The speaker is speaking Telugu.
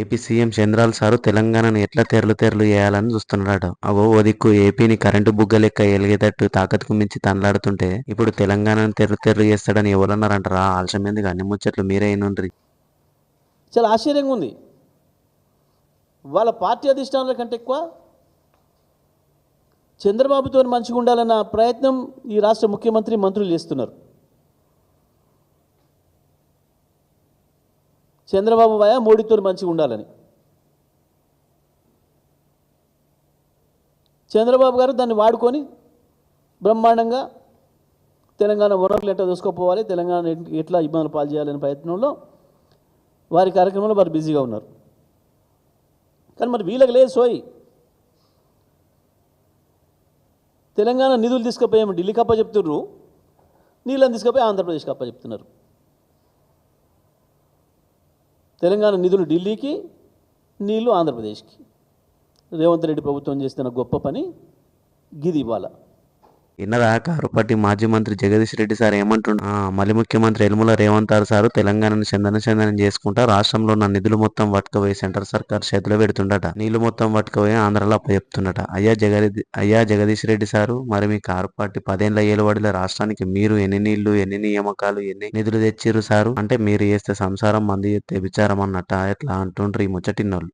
ఏపీ సీఎం చంద్రాల్ సారు తెలంగాణను ఎట్లా తెరలు చేయాలని చూస్తున్నాడట. అగో ఓ దిక్కు ఏపీని కరెంటు బుగ్గ లెక్క ఎలిగేటట్టు తాకత్కు మించి తనలాడుతుంటే ఇప్పుడు తెలంగాణను తెరలు చేస్తాడని ఎవరన్నారంటారా? ఆలస్యం ఎందుకు అన్ని ముచ్చట్లు మీరే అయినుండ్రి. చాలా ఆశ్చర్యంగా ఉంది. వాళ్ళ పార్టీ అధిష్టానాల కంటే ఎక్కువ చంద్రబాబుతో మంచిగా ఉండాలన్న ప్రయత్నం ఈ రాష్ట్ర ముఖ్యమంత్రి మంత్రులు చేస్తున్నారు. చంద్రబాబు భయ మోడీతో మంచిగా ఉండాలని. చంద్రబాబు గారు దాన్ని వాడుకొని బ్రహ్మాండంగా తెలంగాణ వనరులు ఎట్లా దూసుకోపోవాలి, తెలంగాణ ఎట్లా ఇబ్బందులు పాలు చేయాలనే ప్రయత్నంలో వారి కార్యక్రమంలో వారు బిజీగా ఉన్నారు. కానీ మరి వీళ్ళకి లేదు సోయి. తెలంగాణ నిధులు తీసుకుపోయేమో ఢిల్లీకి అప్ప చెప్తున్నారు, నీళ్ళని తీసుకుపోయి ఆంధ్రప్రదేశ్కి అప్ప చెప్తున్నారు. తెలంగాణ నిధులు ఢిల్లీకి, నీళ్లు ఆంధ్రప్రదేశ్కి. రేవంత్ రెడ్డి ప్రభుత్వం చేస్తున్న గొప్ప పని గిది ఇవాళ. ఇన్నరా కారుపాటి మాజీ మంత్రి జగదీష్ రెడ్డి సార్ ఏమంటుండ మళ్ళీ ముఖ్యమంత్రి యనమల రేవంత్ సారు తెలంగాణను చందనం చేసుకుంటా రాష్ట్రంలో ఉన్న నిధులు మొత్తం పట్టుకుపోయి సెంటర్ సర్కార్ చేతిలో పెడుతుండట. నీళ్లు మొత్తం పట్టుకుపోయి ఆంధ్రలో చెప్తుండట. అయ్యా జగదీష్ రెడ్డి సారు, మరి మీ కారుపాటి 10 ఏళ్ల ఏలుబడిల రాష్ట్రానికి మీరు ఎన్ని నీళ్లు, ఎన్ని నియామకాలు, ఎన్ని నిధులు తెచ్చిర్రు సారు? అంటే మీరు చేస్తే సంసారం, మంది చేస్తే విచారం అన్నట్ట ఎట్లా అంటుండ్రు ఈ ముచ్చటిన్నోళ్ళు.